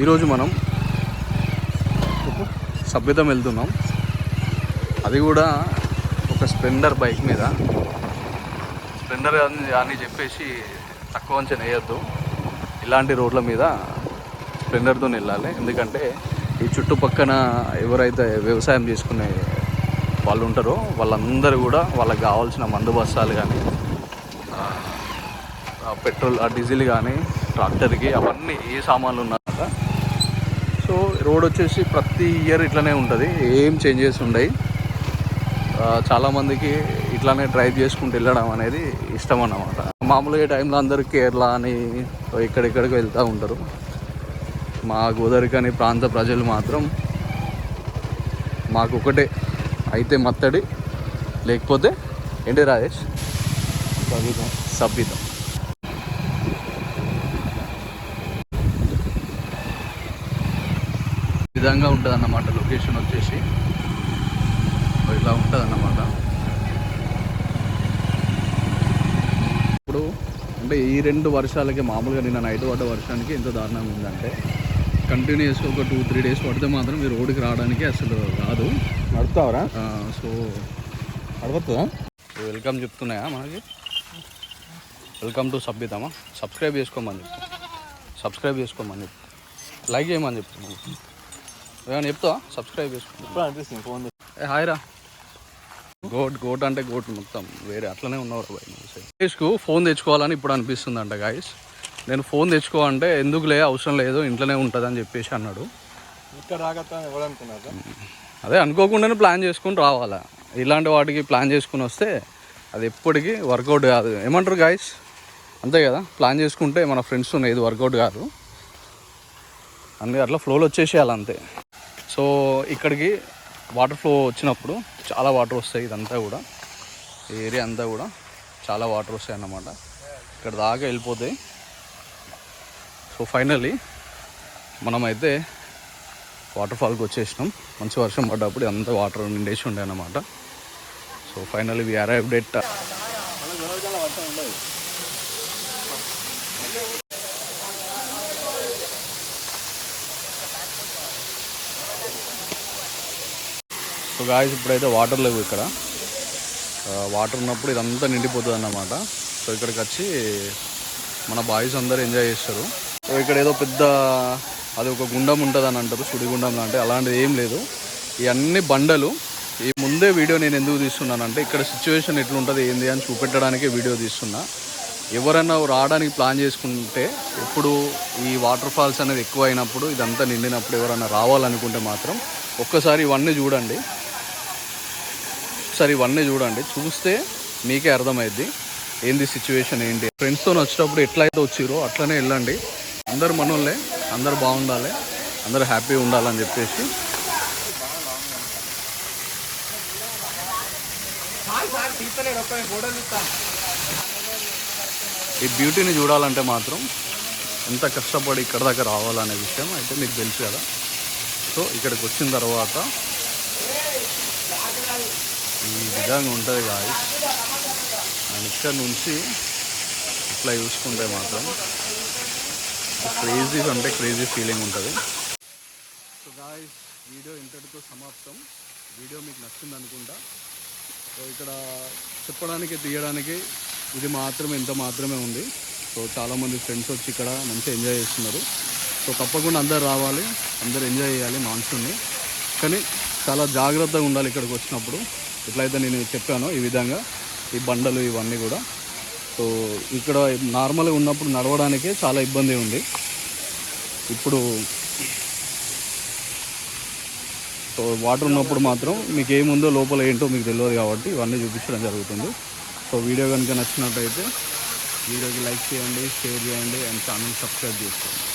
ఈరోజు మనం సభ్యతం వెళ్తున్నాం, అది కూడా ఒక స్ప్లెండర్ బైక్ మీద. స్ప్లెండర్ అని చెప్పేసి తక్కువ అంచనా వేయద్దు, ఇలాంటి రోడ్ల మీద స్ప్లెండర్తో వెళ్ళాలి. ఎందుకంటే ఈ చుట్టుపక్కన ఎవరైతే వ్యవసాయం చేసుకునే వాళ్ళు ఉంటారో వాళ్ళందరూ కూడా వాళ్ళకి కావాల్సిన మందు బస్తాలు కానీ, పెట్రోల్ డీజిల్ కానీ, ట్రాక్టర్కి అవన్నీ ఏ సామాన్లు ఉన్నాక. సో రోడ్ వచ్చేసి ప్రతి ఇయర్ ఇట్లనే ఉంటుంది, ఏం చేంజెస్ ఉండవు. చాలామందికి ఇట్లానే డ్రైవ్ చేసుకుంటూ వెళ్ళడం అనేది ఇష్టం అన్నమాట. మామూలుగా టైంలో అందరూ కేరళ అని ఎక్కడెక్కడికి వెళ్తూ ఉంటారు. మా గోదావరిఖని ప్రాంత ప్రజలు మాత్రం మాకు ఒకటే, అయితే మత్తడి లేకపోతే ఏంటి రాజేష్, సబ్బితం. విధంగా ఉంటుంది అన్నమాట. లొకేషన్ వచ్చేసి ఇలా ఉంటుంది అన్నమాట. ఇప్పుడు అంటే ఈ 2 వర్షాలకి, మామూలుగా నిన్న నైట్ పడ్డ వర్షానికి ఎంత దారుణంగా ఉందంటే, కంటిన్యూస్గా ఒక 2-3 డేస్ పడితే మాత్రం ఈ రోడ్డుకి రావడానికి అసలు రాదు. నడుపుతావరా? సో నడుపుతుందా? వెల్కమ్ చెప్తున్నాయా మనకి, వెల్కమ్ టు సభ్యతమా. సబ్స్క్రైబ్ చేసుకోమని చెప్తా, సబ్స్క్రైబ్ చేసుకోమని చెప్తా, లైక్ చేయమని చెప్తున్నాను. ఏమైనా చెప్తావా? సబ్స్క్రైబ్ చేసుకో. అనిపిస్తుంది ఫోన్. హాయ్ రా. గోట్ అంటే గోట్ మొత్తం వేరే అట్లనే ఉన్నవారు గాయస్కు ఫోన్ తెచ్చుకోవాలని ఇప్పుడు అనిపిస్తుంది అంట. గాయస్ నేను ఫోన్ తెచ్చుకోవాలంటే ఎందుకులే, అవసరం లేదు, ఇంట్లోనే ఉంటుంది అని చెప్పేసి అన్నాడు. ఇక్కడ రాగతా ఎవరనుకున్నారు? అదే అనుకోకుండానే ప్లాన్ చేసుకుని రావాలా. ఇలాంటి వాటికి ప్లాన్ చేసుకుని వస్తే అది ఎప్పటికీ వర్కౌట్ కాదు. ఏమంటారు గాయస్? అంతే కదా, ప్లాన్ చేసుకుంటే మన ఫ్రెండ్స్ ఏది వర్కౌట్ కాదు, అన్నీ అట్లా ఫ్లోలో వచ్చేసేయాలి అంతే. సో ఇక్కడికి వాటర్ ఫ్లో వచ్చినప్పుడు చాలా వాటర్ వస్తాయి. ఇదంతా కూడా ఈ ఏరియా అంతా కూడా చాలా వాటర్ వస్తాయి అన్నమాట. ఇక్కడ దాకా వెళ్ళిపోతాయి. సో ఫైనల్లీ మనమైతే వాటర్ ఫాల్కి వచ్చేసినాం. మంచి వర్షం పడ్డప్పుడు అంతా వాటర్ నిండేసి ఉండే అన్నమాట. So finally we arrived at. So guys ఇప్పుడైతే వాటర్ లేవు ఇక్కడ. వాటర్ ఉన్నప్పుడు ఇదంతా నిండిపోతుంది అన్నమాట. సో ఇక్కడికి వచ్చి మన బాయ్స్ అందరూ ఎంజాయ్ చేస్తారు. సో ఇక్కడ ఏదో పెద్ద అది ఒక గుండం ఉంటుంది అని అంటారు, సుడిగుండం లాంటి, అలాంటిది ఏం లేదు. ఇవన్నీ బండలు. ఈ ముందే వీడియో నేను ఎందుకు తీస్తున్నానంటే ఇక్కడ సిచ్యువేషన్ ఎట్లుంటుంది ఏంది అని చూపెట్టడానికి వీడియో తీస్తున్నా. ఎవరైనా రావడానికి ప్లాన్ చేసుకుంటే, ఇప్పుడు ఈ వాటర్ ఫాల్స్ అనేది ఎక్కువ అయినప్పుడు, ఇదంతా నిండినప్పుడు ఎవరైనా రావాలనుకుంటే మాత్రం ఒక్కసారి ఇవన్నీ చూడండి. ఒకసారి ఇవన్నీ చూడండి, చూస్తే మీకే అర్థమైద్ది ఏంది సిచ్యువేషన్ ఏంటి. ఫ్రెండ్స్తో వచ్చేటప్పుడు ఎట్లయితే వచ్చిరో అట్లనే వెళ్ళండి. అందరు మనోళ్ళే, అందరు బాగుండాలి, అందరు హ్యాపీగా ఉండాలని చెప్పేసి. ఈ బ్యూటీని చూడాలంటే మాత్రం ఎంత కష్టపడి ఇక్కడ దాకా రావాలనే విషయం అయితే మీకు తెలుసు కదా. సో ఇక్కడికి వచ్చిన తర్వాత ఈ విధంగా ఉంటుంది గాయస్. అండ్ ఇక్కడ నుంచి ఇట్లా చూసుకుంటే మాత్రం క్రేజీ అంటే క్రేజీ ఫీలింగ్ ఉంటుంది. సో గాయస్ వీడియో ఇంతటితో సమాప్తం. వీడియో మీకు నచ్చింది అనుకుంటా. సో ఇక్కడ చెప్పడానికి తీయడానికి ఇది మాత్రమే, ఇంత మాత్రమే ఉంది. సో చాలామంది ఫ్రెండ్స్ వచ్చి ఇక్కడ మంచిగా ఎంజాయ్ చేస్తున్నారు. సో తప్పకుండా అందరు రావాలి, అందరు ఎంజాయ్ చేయాలి మాన్సూన్ని. కానీ చాలా జాగ్రత్తగా ఉండాలి ఇక్కడికి వచ్చినప్పుడు. ఎట్లయితే నేను చెప్పానో ఈ విధంగా ఈ బండలు ఇవన్నీ కూడా. సో ఇక్కడ నార్మల్గా ఉన్నప్పుడు నడవడానికే చాలా ఇబ్బంది ఉంది. ఇప్పుడు సో వాటర్ ఉన్నప్పుడు మాత్రం మీకు ఏముందో లోపల ఏంటో మీకు తెలియదు కాబట్టి ఇవన్నీ చూపించడం జరుగుతుంది. సో వీడియో కనుక నచ్చినట్టయితే వీడియోకి లైక్ చేయండి, షేర్ చేయండి అండ్ ఛానల్ సబ్స్క్రైబ్ చేసుకోండి.